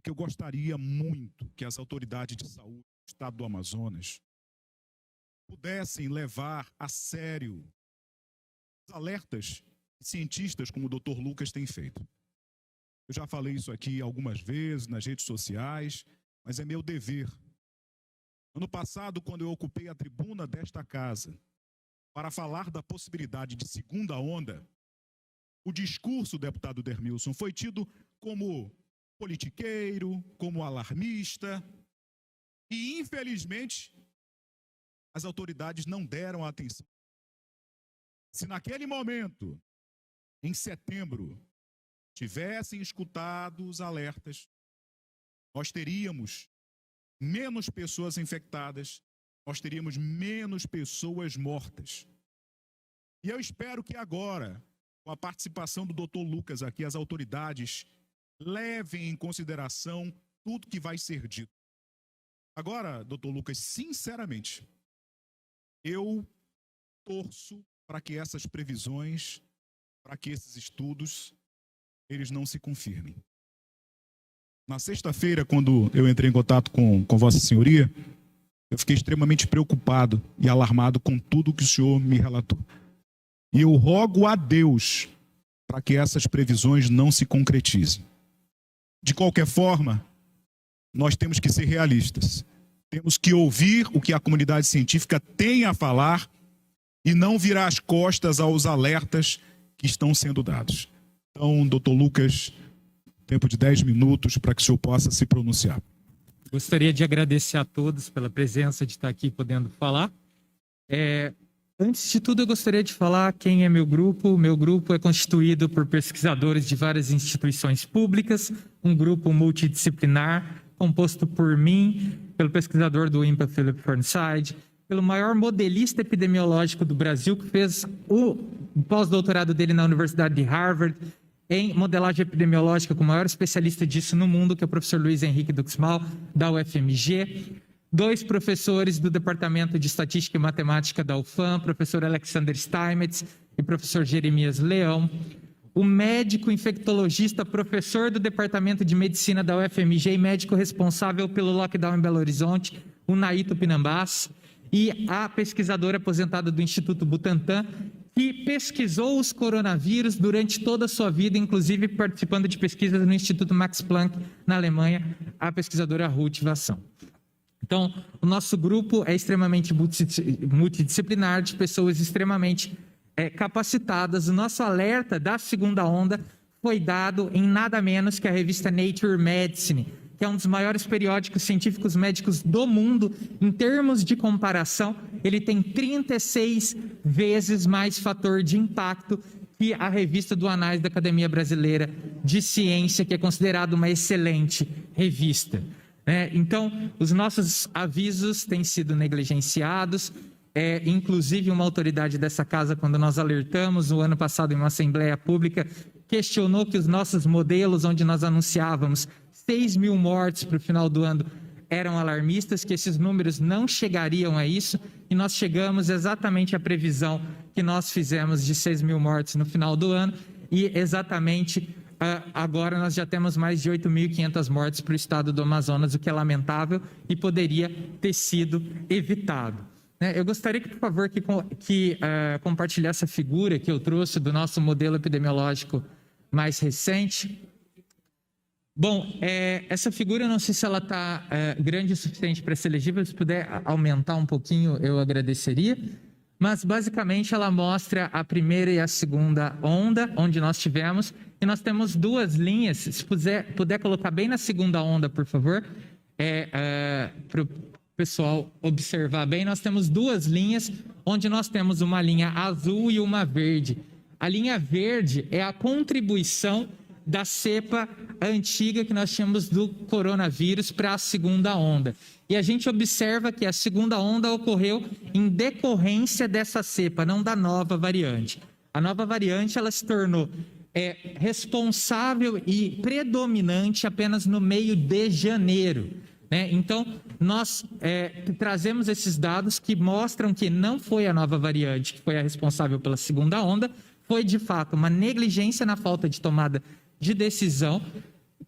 é que eu gostaria muito que as autoridades de saúde do estado do Amazonas pudessem levar a sério os alertas que cientistas como o Dr. Lucas têm feito. Eu já falei isso aqui algumas vezes nas redes sociais, mas é meu dever. Ano passado, quando eu ocupei a tribuna desta casa para falar da possibilidade de segunda onda, o discurso do deputado Dermilson foi tido como politiqueiro, como alarmista, e infelizmente as autoridades não deram atenção. Se naquele momento, em setembro, tivessem escutado os alertas, nós teríamos menos pessoas infectadas, nós teríamos menos pessoas mortas. E eu espero que agora, com a participação do Dr. Lucas aqui, as autoridades levem em consideração tudo que vai ser dito. Agora, Dr. Lucas, sinceramente, eu torço para que essas previsões, para que esses estudos, eles não se confirmem. Na sexta-feira, quando eu entrei em contato com Vossa Senhoria, eu fiquei extremamente preocupado e alarmado com tudo que o senhor me relatou. E eu rogo a Deus para que essas previsões não se concretizem. De qualquer forma, nós temos que ser realistas. Temos que ouvir o que a comunidade científica tem a falar e não virar as costas aos alertas que estão sendo dados. Então, doutor Lucas, tempo de 10 minutos para que o senhor possa se pronunciar. Gostaria de agradecer a todos pela presença, de estar aqui podendo falar. Antes de tudo, eu gostaria de falar quem é meu grupo. Meu grupo é constituído por pesquisadores de várias instituições públicas, um grupo multidisciplinar, composto por mim, pelo pesquisador do INPA, Philip Fernside, pelo maior modelista epidemiológico do Brasil, que fez o pós-doutorado dele na Universidade de Harvard, em modelagem epidemiológica, com o maior especialista disso no mundo, que é o professor Luiz Henrique Duxmal, da UFMG. 2 professores do Departamento de Estatística e Matemática da UFAM, professor Alexander Steinmetz e professor Jeremias Leão. O médico infectologista, professor do Departamento de Medicina da UFMG e médico responsável pelo lockdown em Belo Horizonte, o Naito Pinambás. E a pesquisadora aposentada do Instituto Butantan, que pesquisou os coronavírus durante toda a sua vida, inclusive participando de pesquisas no Instituto Max Planck, na Alemanha, a pesquisadora Ruth Vassão. Então, o nosso grupo é extremamente multidisciplinar, de pessoas extremamente capacitadas. O nosso alerta da segunda onda foi dado em nada menos que a revista Nature Medicine, que é um dos maiores periódicos científicos médicos do mundo. Em termos de comparação, ele tem 36 vezes mais fator de impacto que a revista do Anais da Academia Brasileira de Ciência, que é considerada uma excelente revista. Então, os nossos avisos têm sido negligenciados, inclusive uma autoridade dessa casa, quando nós alertamos o ano passado em uma assembleia pública, questionou que os nossos modelos, onde nós anunciávamos 6 mil mortes para o final do ano, eram alarmistas, que esses números não chegariam a isso, e nós chegamos exatamente à previsão que nós fizemos de 6 mil mortes no final do ano, e exatamente agora nós já temos mais de 8.500 mortes para o estado do Amazonas, o que é lamentável e poderia ter sido evitado. Eu gostaria que, por favor, que compartilhasse a figura que eu trouxe do nosso modelo epidemiológico mais recente. Bom, essa figura, eu não sei se ela está grande o suficiente para ser legível. Se puder aumentar um pouquinho, eu agradeceria. Mas, basicamente, ela mostra a primeira e a segunda onda, onde nós tivemos. E nós temos 2 linhas. Se puder colocar bem na segunda onda, por favor, para o pessoal observar bem. Nós temos 2 linhas, onde nós temos uma linha azul e uma verde. A linha verde é a contribuição da cepa antiga que nós tínhamos do coronavírus para a segunda onda. E a gente observa que a segunda onda ocorreu em decorrência dessa cepa, não da nova variante. A nova variante, ela se tornou responsável e predominante apenas no meio de janeiro. Então, nós trazemos esses dados que mostram que não foi a nova variante que foi a responsável pela segunda onda, foi de fato uma negligência na falta de tomada de decisão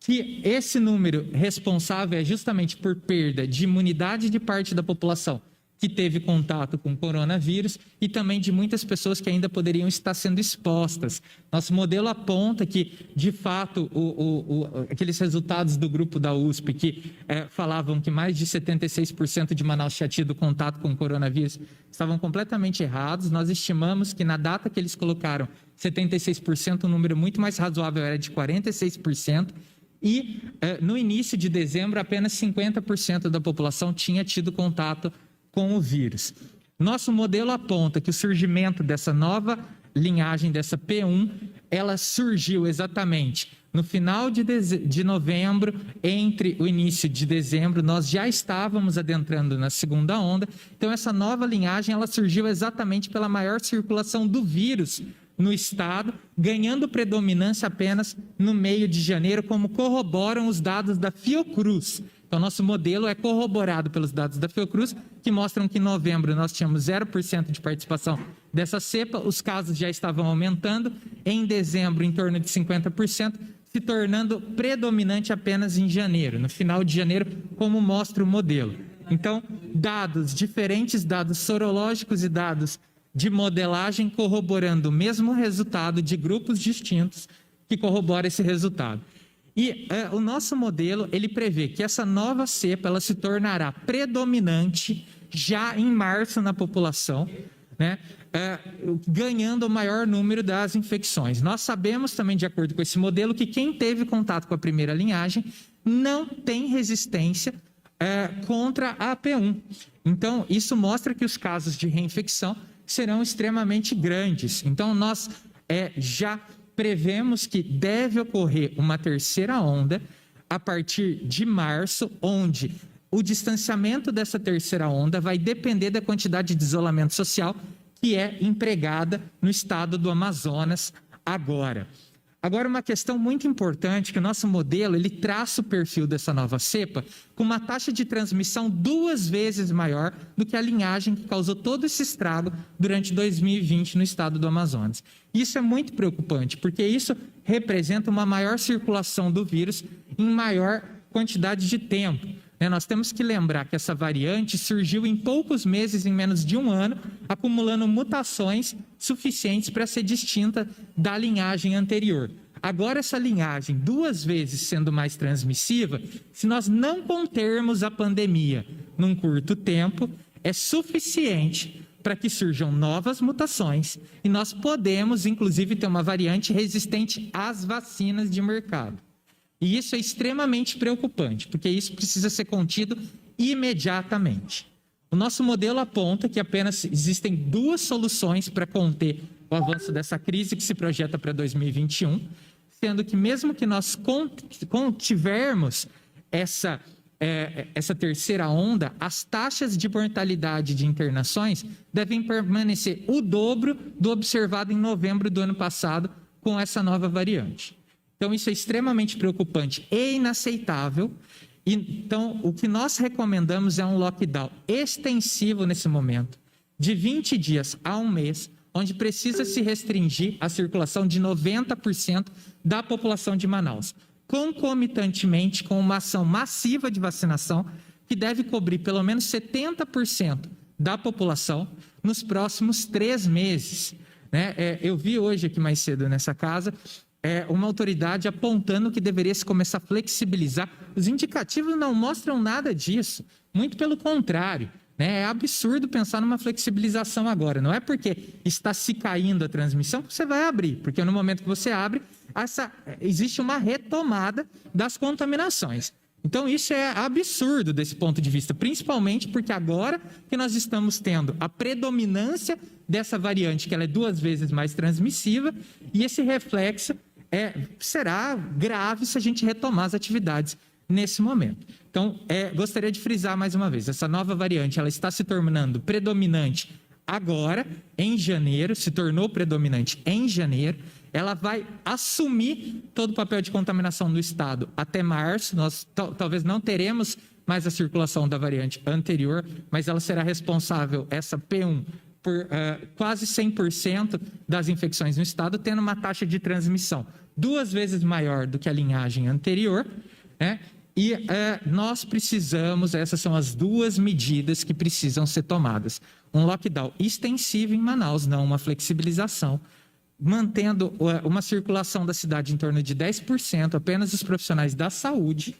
que esse número responsável é justamente por perda de imunidade de parte da população que teve contato com o coronavírus e também de muitas pessoas que ainda poderiam estar sendo expostas. Nosso modelo aponta que, de fato, aqueles resultados do grupo da USP que falavam que mais de 76% de Manaus tinha tido contato com o coronavírus estavam completamente errados. Nós estimamos que na data que eles colocaram 76%, um número muito mais razoável era de 46%. E no início de dezembro, apenas 50% da população tinha tido contato com o vírus. Nosso modelo aponta que o surgimento dessa nova linhagem, dessa P1, ela surgiu exatamente no final de novembro, entre o início de dezembro, nós já estávamos adentrando na segunda onda. Então, essa nova linhagem, ela surgiu exatamente pela maior circulação do vírus no estado, ganhando predominância apenas no meio de janeiro, como corroboram os dados da Fiocruz. Então, nosso modelo é corroborado pelos dados da Fiocruz, que mostram que em novembro nós tínhamos 0% de participação dessa cepa, os casos já estavam aumentando, em dezembro em torno de 50%, se tornando predominante apenas em janeiro, no final de janeiro, como mostra o modelo. Então, diferentes dados sorológicos e dados de modelagem corroborando o mesmo resultado de grupos distintos que corrobora esse resultado. E o nosso modelo, ele prevê que essa nova cepa ela se tornará predominante já em março na população, né, ganhando o maior número das infecções. Nós sabemos também, de acordo com esse modelo, que quem teve contato com a primeira linhagem não tem resistência contra a AP1. Então, isso mostra que os casos de reinfecção serão extremamente grandes. Então, nós já prevemos que deve ocorrer uma terceira onda a partir de março, onde o distanciamento dessa terceira onda vai depender da quantidade de isolamento social que é empregada no estado do Amazonas agora. Agora, uma questão muito importante, que o nosso modelo ele traça o perfil dessa nova cepa com uma taxa de transmissão 2 vezes maior do que a linhagem que causou todo esse estrago durante 2020 no estado do Amazonas. Isso é muito preocupante, porque isso representa uma maior circulação do vírus em maior quantidade de tempo. Nós temos que lembrar que essa variante surgiu em poucos meses, em menos de um ano, acumulando mutações suficientes para ser distinta da linhagem anterior. Agora, essa linhagem, 2 vezes sendo mais transmissiva, se nós não contermos a pandemia num curto tempo, é suficiente para que surjam novas mutações e nós podemos, inclusive, ter uma variante resistente às vacinas de mercado. E isso é extremamente preocupante, porque isso precisa ser contido imediatamente. O nosso modelo aponta que apenas existem 2 soluções para conter o avanço dessa crise que se projeta para 2021, sendo que mesmo que nós contivermos essa terceira onda, as taxas de mortalidade de internações devem permanecer o dobro do observado em novembro do ano passado com essa nova variante. Então, isso é extremamente preocupante e inaceitável. Então, o que nós recomendamos é um lockdown extensivo nesse momento, de 20 dias a 1 mês, onde precisa se restringir a circulação de 90% da população de Manaus, concomitantemente com uma ação massiva de vacinação que deve cobrir pelo menos 70% da população nos próximos 3 meses. Eu vi hoje aqui mais cedo nessa casa uma autoridade apontando que deveria se começar a flexibilizar. Os indicativos não mostram nada disso, muito pelo contrário. É absurdo pensar numa flexibilização agora. Não é porque está se caindo a transmissão que você vai abrir, porque no momento que você abre, existe uma retomada das contaminações. Então, isso é absurdo desse ponto de vista, principalmente porque agora que nós estamos tendo a predominância dessa variante, que ela é 2 vezes mais transmissiva, e esse reflexo será grave se a gente retomar as atividades nesse momento. Então, gostaria de frisar mais uma vez, essa nova variante ela está se tornando predominante agora, em janeiro, se tornou predominante em janeiro, ela vai assumir todo o papel de contaminação do estado até março. Nós talvez não teremos mais a circulação da variante anterior, mas ela será responsável, essa P1, por quase 100% das infecções no estado, tendo uma taxa de transmissão 2 vezes maior do que a linhagem anterior, né? E nós precisamos, essas são as 2 medidas que precisam ser tomadas. Um lockdown extensivo em Manaus, não uma flexibilização, mantendo uma circulação da cidade em torno de 10%, apenas os profissionais da saúde,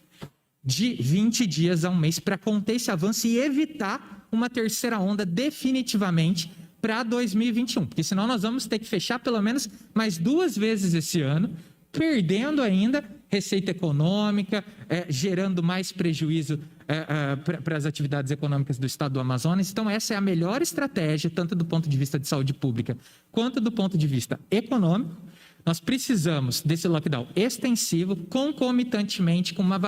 de 20 dias a um mês, para conter esse avanço e evitar uma terceira onda definitivamente para 2021. Porque senão nós vamos ter que fechar pelo menos mais 2 vezes esse ano, perdendo ainda receita econômica, gerando mais prejuízo para as atividades econômicas do estado do Amazonas. Então, essa é a melhor estratégia, tanto do ponto de vista de saúde pública, quanto do ponto de vista econômico. Nós precisamos desse lockdown extensivo, concomitantemente com uma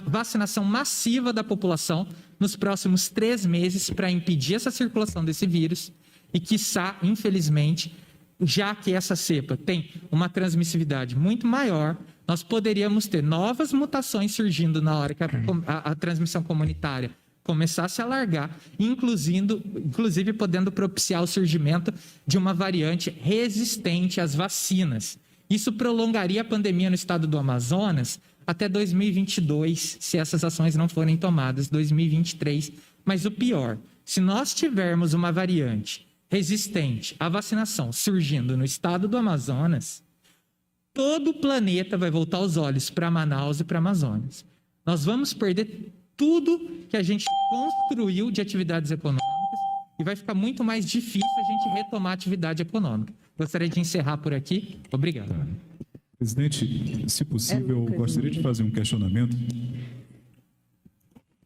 vacinação massiva da população nos próximos 3 meses para impedir essa circulação desse vírus e, quiçá, infelizmente, já que essa cepa tem uma transmissividade muito maior, nós poderíamos ter novas mutações surgindo na hora que a transmissão comunitária começasse a alargar, inclusive podendo propiciar o surgimento de uma variante resistente às vacinas. Isso prolongaria a pandemia no estado do Amazonas até 2022, se essas ações não forem tomadas, 2023. Mas o pior, se nós tivermos uma variante resistente à vacinação surgindo no estado do Amazonas, todo o planeta vai voltar os olhos para Manaus e para Amazonas. Nós vamos perder tudo que a gente construiu de atividades econômicas e vai ficar muito mais difícil a gente retomar a atividade econômica. Gostaria de encerrar por aqui. Obrigado. Presidente, se possível, eu gostaria de fazer um questionamento.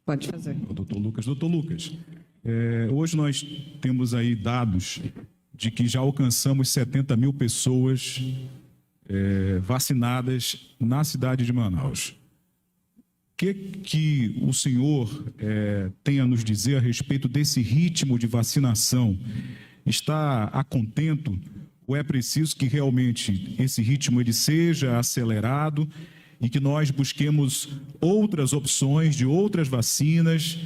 Pode fazer. O doutor Lucas. Doutor Lucas, hoje nós temos aí dados de que já alcançamos 70 mil pessoas vacinadas na cidade de Manaus. O que o senhor tem a nos dizer a respeito desse ritmo de vacinação? Está a contento ou é preciso que realmente esse ritmo ele seja acelerado e que nós busquemos outras opções de outras vacinas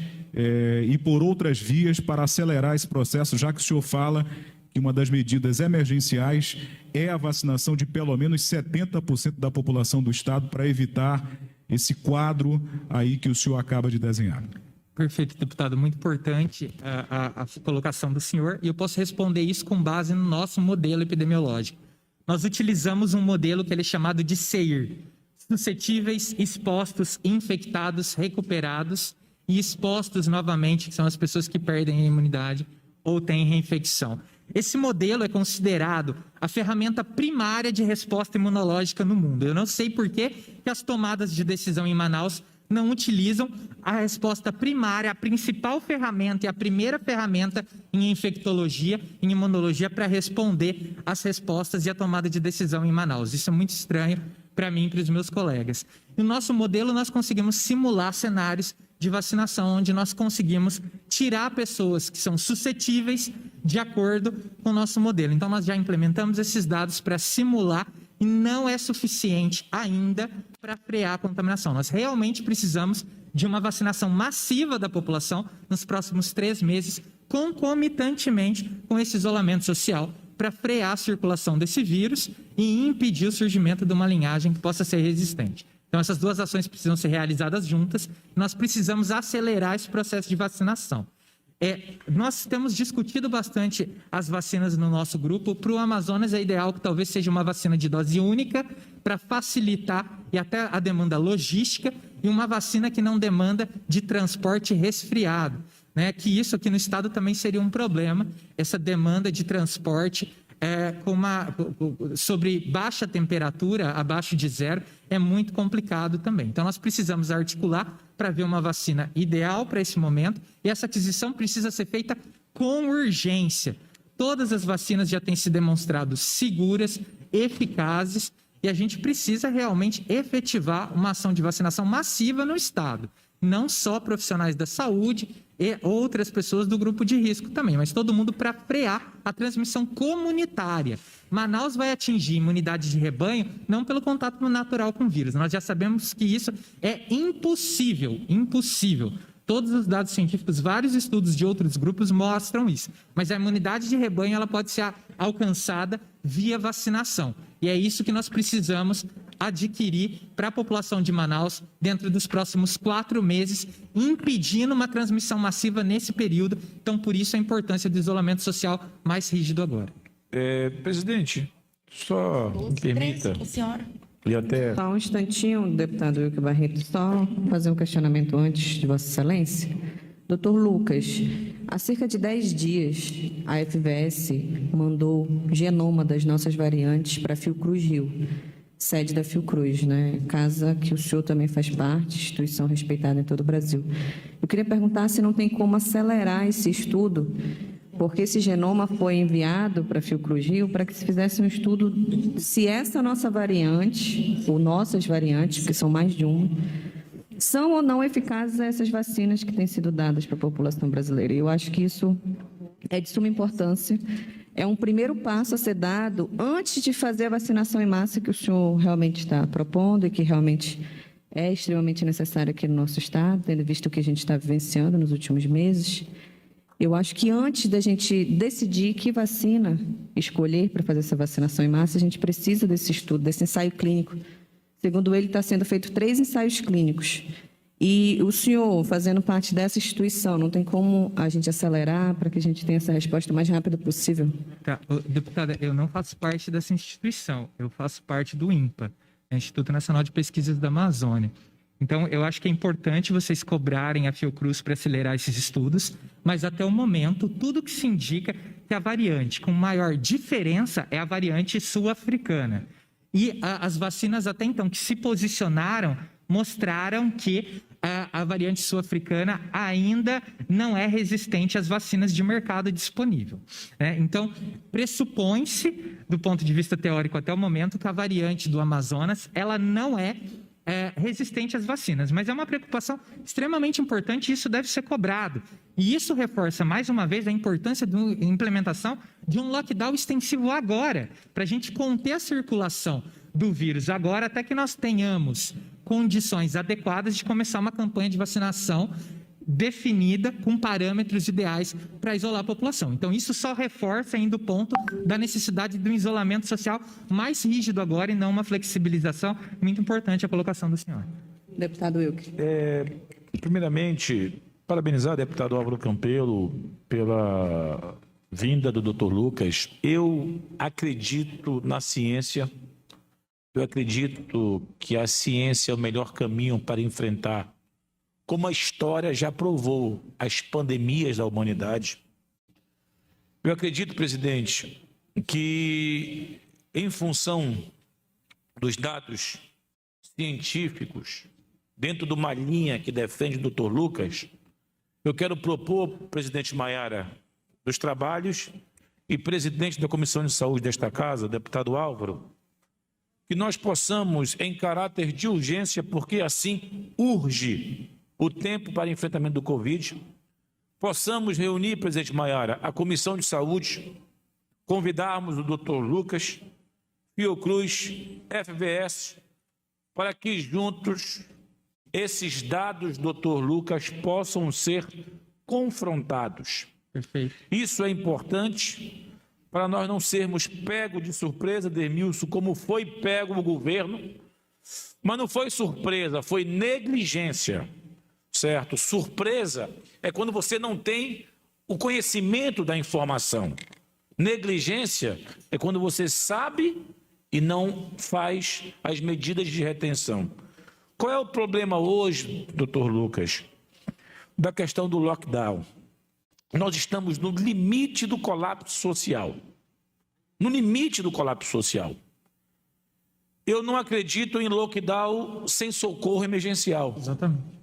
e por outras vias para acelerar esse processo, já que o senhor fala que uma das medidas emergenciais é a vacinação de pelo menos 70% da população do estado para evitar esse quadro aí que o senhor acaba de desenhar. Perfeito, deputado. Muito importante a colocação do senhor, e eu posso responder isso com base no nosso modelo epidemiológico. Nós utilizamos um modelo que ele é chamado de SEIR, suscetíveis, expostos, infectados, recuperados e expostos novamente, que são as pessoas que perdem a imunidade ou têm reinfecção. Esse modelo é considerado a ferramenta primária de resposta imunológica no mundo. Eu não sei por que as tomadas de decisão em Manaus não utilizam a resposta primária, a principal ferramenta e a primeira ferramenta em infectologia, em imunologia, para responder às respostas e a tomada de decisão em Manaus. Isso é muito estranho para mim e para os meus colegas. No nosso modelo, nós conseguimos simular cenários de vacinação, onde nós conseguimos tirar pessoas que são suscetíveis de acordo com o nosso modelo. Então, nós já implementamos esses dados para simular e não é suficiente ainda para frear a contaminação. Nós realmente precisamos de uma vacinação massiva da população nos próximos 3 meses, concomitantemente com esse isolamento social, para frear a circulação desse vírus e impedir o surgimento de uma linhagem que possa ser resistente. Então, essas 2 ações precisam ser realizadas juntas. Nós precisamos acelerar esse processo de vacinação. Nós temos discutido bastante as vacinas no nosso grupo. Para o Amazonas é ideal que talvez seja uma vacina de dose única para facilitar e até a demanda logística, e uma vacina que não demanda de transporte resfriado, né? Que isso aqui no estado também seria um problema, essa demanda de transporte sobre baixa temperatura, abaixo de 0, é muito complicado também. Então, nós precisamos articular para ver uma vacina ideal para esse momento, e essa aquisição precisa ser feita com urgência. Todas as vacinas já têm se demonstrado seguras, eficazes, e a gente precisa realmente efetivar uma ação de vacinação massiva no estado. Não só profissionais da saúde e outras pessoas do grupo de risco também, mas todo mundo para frear a transmissão comunitária. Manaus vai atingir imunidade de rebanho não pelo contato natural com o vírus. Nós já sabemos que isso é impossível. Todos os dados científicos, vários estudos de outros grupos mostram isso. Mas a imunidade de rebanho ela pode ser alcançada via vacinação. E é isso que nós precisamos adquirir para a população de Manaus dentro dos próximos 4 meses, impedindo uma transmissão massiva nesse período. Então, por isso a importância do isolamento social mais rígido agora. Presidente, só me permita... E até... Só um instantinho, deputado Wilker Barreto, só fazer um questionamento antes de Vossa Excelência. Doutor Lucas, há cerca de 10 dias, a FVS mandou genoma das nossas variantes para a Fiocruz Rio, sede da Fiocruz, né? Casa que o senhor também faz parte, instituição respeitada em todo o Brasil. Eu queria perguntar se não tem como acelerar esse estudo, porque esse genoma foi enviado para a Fiocruz Rio para que se fizesse um estudo se essa nossa variante, ou nossas variantes, porque são mais de uma, são ou não eficazes a essas vacinas que têm sido dadas para a população brasileira. E eu acho que isso é de suma importância. É um primeiro passo a ser dado antes de fazer a vacinação em massa que o senhor realmente está propondo e que realmente é extremamente necessária aqui no nosso estado, tendo visto o que a gente está vivenciando nos últimos meses. Eu acho que antes da gente decidir que vacina escolher para fazer essa vacinação em massa, a gente precisa desse estudo, desse ensaio clínico. Segundo ele, está sendo feito 3 ensaios clínicos. E o senhor, fazendo parte dessa instituição, não tem como a gente acelerar para que a gente tenha essa resposta o mais rápida possível? Tá. Deputada, eu não faço parte dessa instituição, eu faço parte do INPA, Instituto Nacional de Pesquisas da Amazônia. Então, eu acho que é importante vocês cobrarem a Fiocruz para acelerar esses estudos, mas até o momento, tudo que se indica que a variante com maior diferença é a variante sul-africana. E as vacinas até então que se posicionaram mostraram que a variante sul-africana ainda não é resistente às vacinas de mercado disponível. Então, pressupõe-se, do ponto de vista teórico até o momento, que a variante do Amazonas ela não é resistente às vacinas, mas é uma preocupação extremamente importante e isso deve ser cobrado. E isso reforça, mais uma vez, a importância da implementação de um lockdown extensivo agora, para a gente conter a circulação do vírus agora, até que nós tenhamos condições adequadas de começar uma campanha de vacinação definida com parâmetros ideais para isolar a população. Então, isso só reforça ainda o ponto da necessidade de um isolamento social mais rígido agora e não uma flexibilização. Muito importante a colocação do senhor. Deputado Wilker. Primeiramente, parabenizar o deputado Álvaro Campelo pela vinda do Dr. Lucas. Eu acredito na ciência, eu acredito que a ciência é o melhor caminho para enfrentar, como a história já provou, as pandemias da humanidade. Eu acredito, presidente, que em função dos dados científicos, dentro de uma linha que defende o Dr. Lucas, eu quero propor, presidente Maiara, dos trabalhos e presidente da Comissão de Saúde desta casa, deputado Álvaro, que nós possamos, em caráter de urgência, porque assim urge o tempo para enfrentamento do Covid, possamos reunir, presidente Maiara, a Comissão de Saúde, convidarmos o Dr. Lucas, Fiocruz, FVS, para que juntos esses dados, Dr. Lucas, possam ser confrontados. Perfeito. Isso é importante para nós não sermos pegos de surpresa, Demilson, como foi pego o governo, mas não foi surpresa, foi negligência. Certo? Surpresa é quando você não tem o conhecimento da informação. Negligência é quando você sabe e não faz as medidas de retenção. Qual é o problema hoje, doutor Lucas, da questão do lockdown? Nós estamos no limite do colapso social. No limite do colapso social. Eu não acredito em lockdown sem socorro emergencial. Exatamente.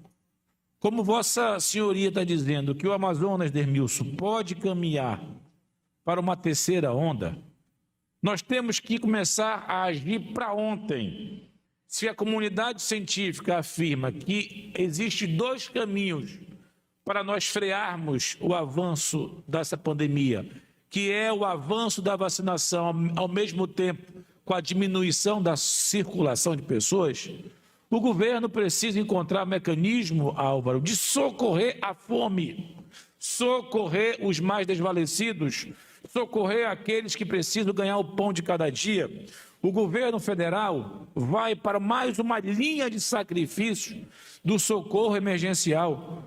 Como Vossa Senhoria está dizendo que o Amazonas, Demilson, pode caminhar para uma terceira onda, nós temos que começar a agir para ontem. Se a comunidade científica afirma que existem 2 caminhos para nós frearmos o avanço dessa pandemia, que é o avanço da vacinação ao mesmo tempo com a diminuição da circulação de pessoas, O governo precisa encontrar mecanismo, Álvaro, de socorrer a fome, socorrer os mais desvalecidos, socorrer aqueles que precisam ganhar o pão de cada dia. O governo federal vai para mais uma linha de sacrifício do socorro emergencial.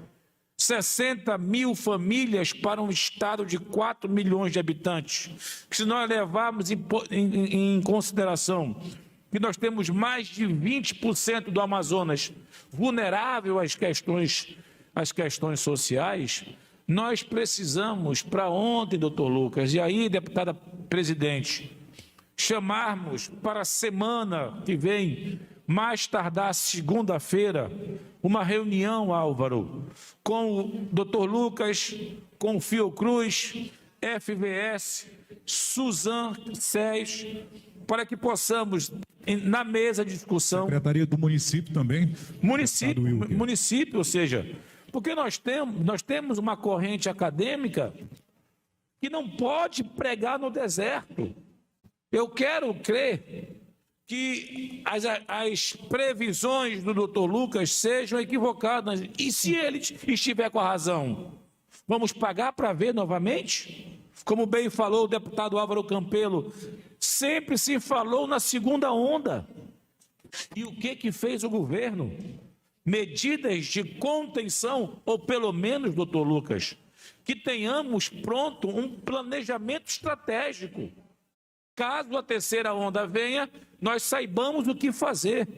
60 mil famílias para um estado de 4 milhões de habitantes. Se nós levarmos em consideração que nós temos mais de 20% do Amazonas vulnerável às questões sociais, nós precisamos, para ontem, doutor Lucas, e aí, deputada presidente, chamarmos para a semana que vem, mais tardar segunda-feira, uma reunião, Álvaro, com o doutor Lucas, com o Fiocruz, FVS, Suzan, SES, para que possamos, na mesa de discussão... Secretaria do município também. Município, ou seja, porque nós temos uma corrente acadêmica que não pode pregar no deserto. Eu quero crer que as previsões do doutor Lucas sejam equivocadas. E se ele estiver com a razão, vamos pagar para ver novamente? Como bem falou o deputado Álvaro Campelo, sempre se falou na segunda onda. E o que fez o governo? Medidas de contenção, ou pelo menos, doutor Lucas, que tenhamos pronto um planejamento estratégico. Caso a terceira onda venha, nós saibamos o que fazer.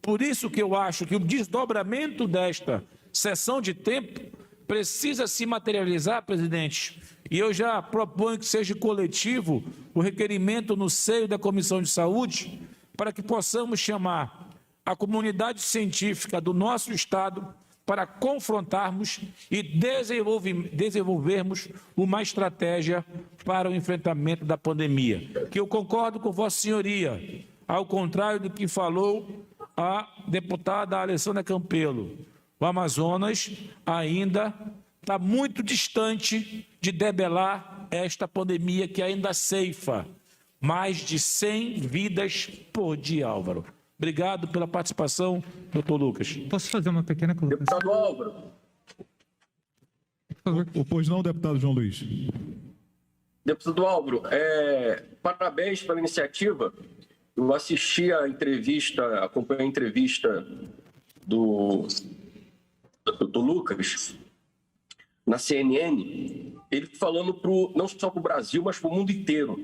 Por isso que eu acho que o desdobramento desta sessão de tempo precisa se materializar, presidente, e eu já proponho que seja coletivo o requerimento no seio da Comissão de Saúde, para que possamos chamar a comunidade científica do nosso Estado para confrontarmos e desenvolvermos uma estratégia para o enfrentamento da pandemia. Que eu concordo com Vossa Senhoria, ao contrário do que falou a deputada Alessandra Campelo. O Amazonas ainda está muito distante de debelar esta pandemia que ainda ceifa mais de 100 vidas por dia, Álvaro. Obrigado pela participação, doutor Lucas. Posso fazer uma pequena colocação? Deputado Álvaro. Por favor. Pois não, deputado João Luiz. Deputado Álvaro, parabéns pela iniciativa. Eu assisti a entrevista, acompanhei a entrevista do doutor Lucas na CNN, ele falando não só para o Brasil, mas para o mundo inteiro.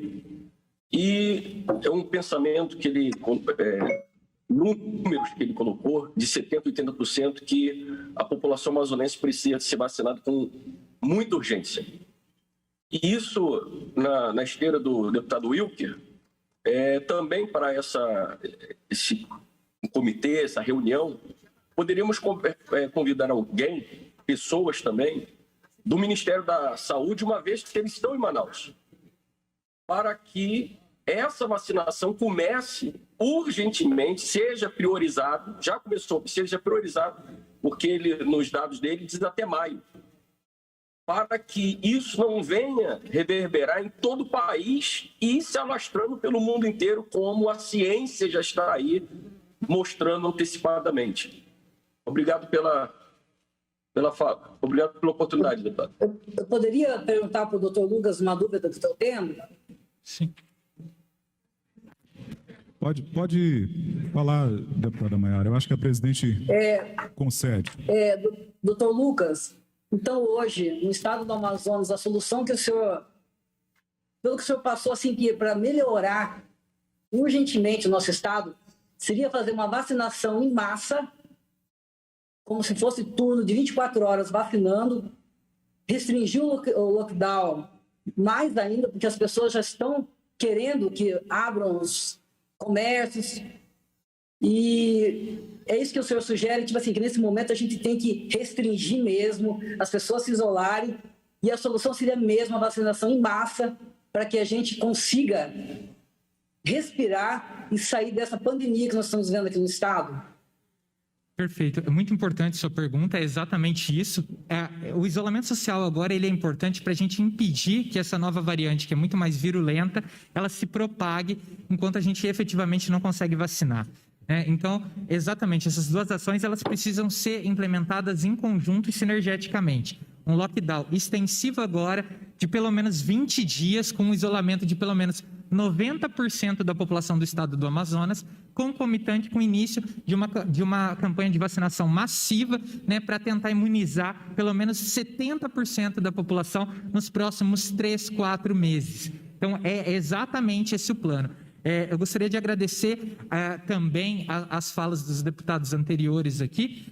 E é um pensamento que ele... números que ele colocou, de 70% a 80%, que a população amazonense precisa ser vacinada com muita urgência. E isso, na esteira do deputado Wilker, também para esse comitê, essa reunião, poderíamos convidar alguém, pessoas também, do Ministério da Saúde, uma vez que eles estão em Manaus, para que essa vacinação comece urgentemente, seja priorizado, já começou, seja priorizado, porque ele, nos dados dele, diz até maio, para que isso não venha reverberar em todo o país e se alastrando pelo mundo inteiro, como a ciência já está aí mostrando antecipadamente. Obrigado pela fala. Obrigado pela oportunidade, deputado. Eu poderia perguntar para o doutor Lucas uma dúvida que estou tendo? Sim. Pode falar, deputada Maiara. Eu acho que a presidente concede. Doutor Lucas, então hoje, no estado do Amazonas, a solução que o senhor, pelo que o senhor passou assim, para melhorar urgentemente o nosso estado, seria fazer uma vacinação em massa, como se fosse turno de 24 horas vacinando, restringir o lockdown mais ainda, porque as pessoas já estão querendo que abram os comércios, e é isso que o senhor sugere, tipo assim, que nesse momento a gente tem que restringir mesmo, as pessoas se isolarem, e a solução seria mesmo a vacinação em massa, para que a gente consiga respirar e sair dessa pandemia que nós estamos vendo aqui no estado? Perfeito. É muito importante sua pergunta, é exatamente isso. O isolamento social agora ele é importante para a gente impedir que essa nova variante, que é muito mais virulenta, ela se propague enquanto a gente efetivamente não consegue vacinar. né? Então, exatamente, essas duas ações elas precisam ser implementadas em conjunto e sinergeticamente. Um lockdown extensivo agora de pelo menos 20 dias, com um isolamento de pelo menos 90% da população do estado do Amazonas, concomitante com o início de uma campanha de vacinação massiva, né, para tentar imunizar pelo menos 70% da população nos próximos 3, 4 meses. Então, é exatamente esse o plano. Eu gostaria de agradecer também as falas dos deputados anteriores aqui,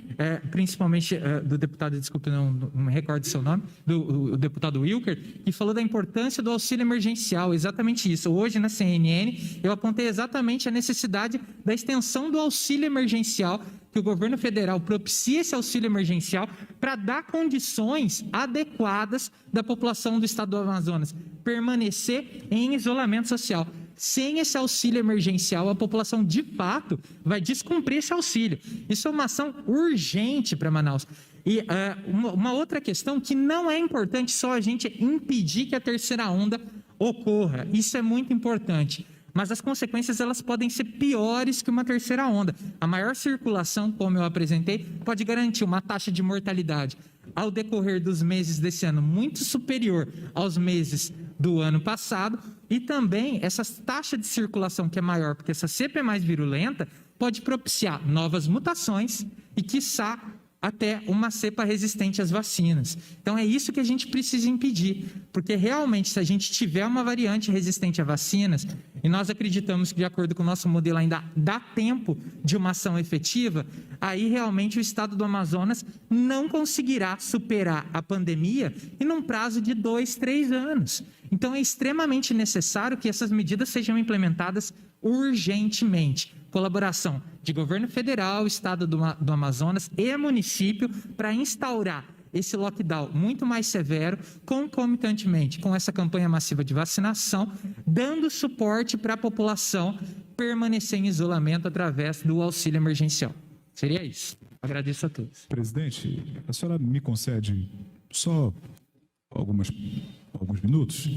principalmente do deputado, desculpe, não me recordo seu nome, do deputado Wilker, que falou da importância do auxílio emergencial, exatamente isso. Hoje, na CNN, eu apontei exatamente a necessidade da extensão do auxílio emergencial, que o governo federal propicie esse auxílio emergencial para dar condições adequadas da população do estado do Amazonas permanecer em isolamento social. Sem esse auxílio emergencial, a população, de fato, vai descumprir esse auxílio. Isso é uma ação urgente para Manaus. E uma outra questão que não é importante só a gente impedir que a terceira onda ocorra. Isso é muito importante. Mas as consequências elas podem ser piores que uma terceira onda. A maior circulação, como eu apresentei, pode garantir uma taxa de mortalidade ao decorrer dos meses desse ano muito superior aos meses do ano passado, e também essa taxa de circulação que é maior, porque essa cepa é mais virulenta, pode propiciar novas mutações e, quiçá, até uma cepa resistente às vacinas. Então, é isso que a gente precisa impedir, porque realmente, se a gente tiver uma variante resistente a vacinas, e nós acreditamos que, de acordo com o nosso modelo, ainda dá tempo de uma ação efetiva, aí realmente o estado do Amazonas não conseguirá superar a pandemia em um prazo de 2, 3 anos. Então, é extremamente necessário que essas medidas sejam implementadas urgentemente. Colaboração de governo federal, estado do Amazonas e município para instaurar esse lockdown muito mais severo, concomitantemente com essa campanha massiva de vacinação, dando suporte para a população permanecer em isolamento através do auxílio emergencial. Seria isso. Agradeço a todos. Presidente, a senhora me concede só alguns minutos?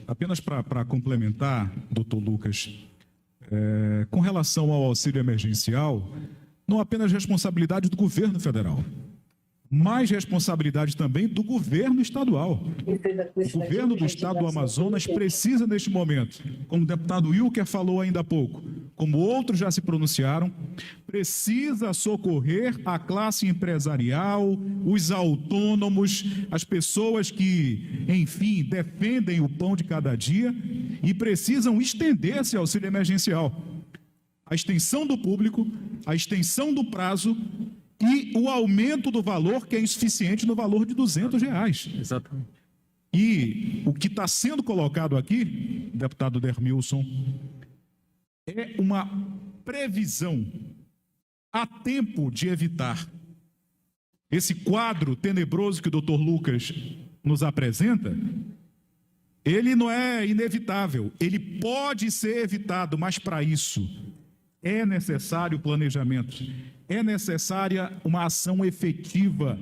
Apenas para complementar, doutor Lucas, com relação ao auxílio emergencial, não apenas responsabilidade do governo federal, mas responsabilidade também do governo estadual. O governo do estado do Amazonas precisa, neste momento, como o deputado Wilker falou ainda há pouco, como outros já se pronunciaram, precisa socorrer a classe empresarial, os autônomos, as pessoas que, enfim, defendem o pão de cada dia e precisam estender esse auxílio emergencial. A extensão do público, a extensão do prazo e o aumento do valor, que é insuficiente no valor de R$200. Exatamente. E o que está sendo colocado aqui, deputado Dermilson, é uma previsão a tempo de evitar esse quadro tenebroso que o doutor Lucas nos apresenta. Ele não é inevitável, ele pode ser evitado, mas para isso é necessário planejamento, é necessária uma ação efetiva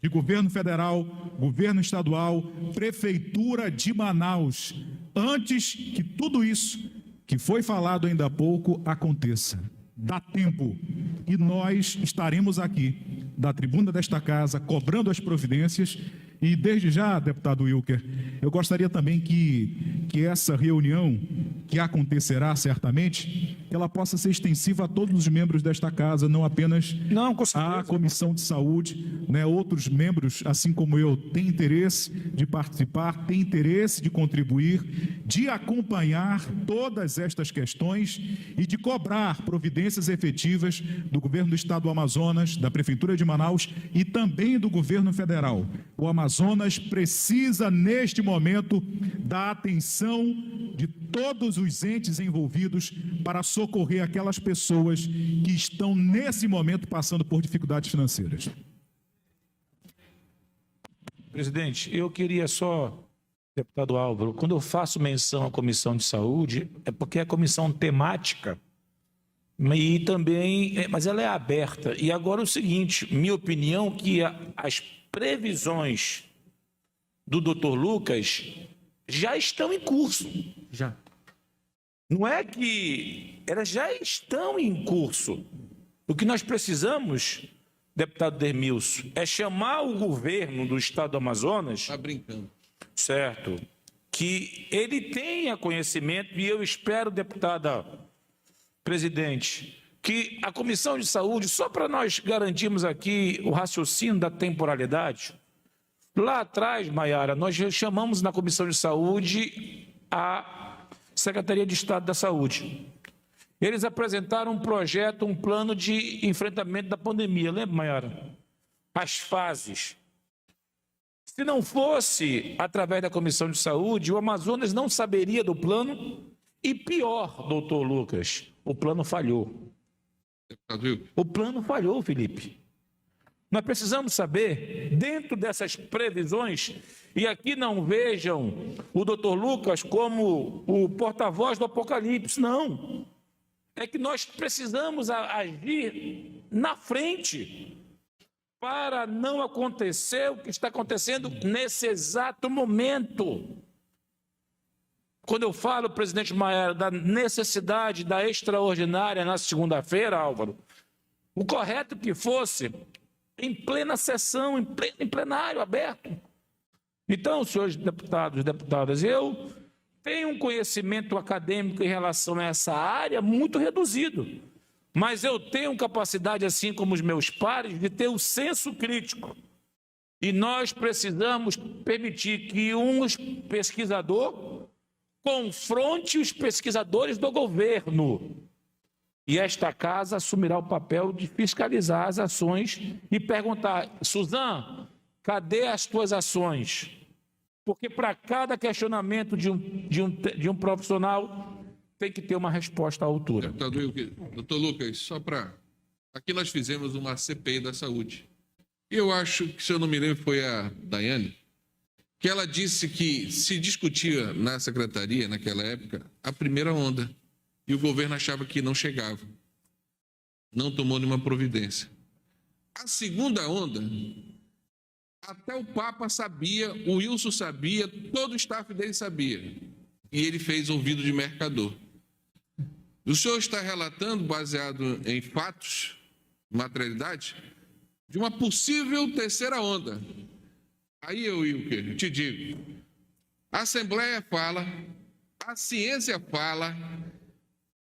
de governo federal, governo estadual, prefeitura de Manaus, antes que tudo isso que foi falado ainda há pouco aconteça. Dá tempo e nós estaremos aqui, da tribuna desta casa, cobrando as providências. E desde já, deputado Wilker, eu gostaria também que essa reunião, que acontecerá certamente, ela possa ser extensiva a todos os membros desta casa, não apenas à Comissão de Saúde, né? Outros membros, assim como eu, têm interesse de participar, têm interesse de contribuir, de acompanhar todas estas questões e de cobrar providências efetivas do governo do estado do Amazonas, da Prefeitura de Manaus e também do governo federal. O Amazonas precisa, neste momento, da atenção de todos os entes envolvidos para socorrer aquelas pessoas que estão, nesse momento, passando por dificuldades financeiras. Presidente, eu queria só, deputado Álvaro, quando eu faço menção à Comissão de Saúde, é porque é a comissão temática, e também, mas ela é aberta. E agora o seguinte, minha opinião, que as previsões do doutor Lucas já estão em curso. Já. Não é que elas já estão em curso. O que nós precisamos, deputado Dermilson, é chamar o governo do estado do Amazonas... Está brincando. Certo. Que ele tenha conhecimento, e eu espero, deputada presidente, que a Comissão de Saúde, só para nós garantirmos aqui o raciocínio da temporalidade, lá atrás, Maiara, nós chamamos na Comissão de Saúde a Secretaria de Estado da Saúde. Eles apresentaram um projeto, um plano de enfrentamento da pandemia. Lembra, Maiara? As fases. Se não fosse através da Comissão de Saúde, o Amazonas não saberia do plano e pior, doutor Lucas, o plano falhou. O plano falhou, Felipe. Nós precisamos saber, dentro dessas previsões, e aqui não vejam o doutor Lucas como o porta-voz do Apocalipse, não. É que nós precisamos agir na frente para não acontecer o que está acontecendo nesse exato momento. Quando eu falo, presidente Maiara, da necessidade da extraordinária na segunda-feira, Álvaro, o correto que fosse em plena sessão, em plenário aberto. Então, senhores deputados e deputadas, eu tenho um conhecimento acadêmico em relação a essa área muito reduzido, mas eu tenho capacidade, assim como os meus pares, de ter o senso crítico. E nós precisamos permitir que um pesquisador confronte os pesquisadores do governo. E esta casa assumirá o papel de fiscalizar as ações e perguntar: Suzan, cadê as tuas ações? Porque para cada questionamento de um profissional tem que ter uma resposta à altura. Doutor Lucas, só para... Aqui nós fizemos uma CPI da saúde. Eu acho que, se eu não me lembro, foi a Daiane, que ela disse que se discutia na secretaria, naquela época, a primeira onda, e o governo achava que não chegava. Não tomou nenhuma providência. A segunda onda, até o Papa sabia, o Wilson sabia, todo o staff dele sabia. E ele fez ouvido de mercador. O senhor está relatando, baseado em fatos, materialidade, de uma possível terceira onda. Aí eu te digo, a Assembleia fala, a ciência fala,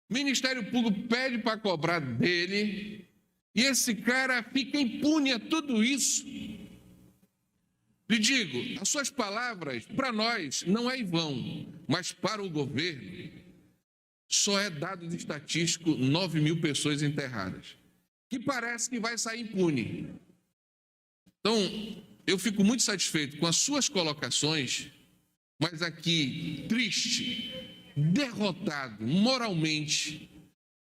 o Ministério Público pede para cobrar dele, e esse cara fica impune a tudo isso. Lhe digo, as suas palavras, para nós, não é em vão, mas para o governo, só é dado de estatístico 9.000 pessoas enterradas, que parece que vai sair impune. Então, eu fico muito satisfeito com as suas colocações, mas aqui, triste, derrotado moralmente,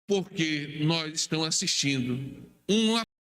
porque nós estamos assistindo uma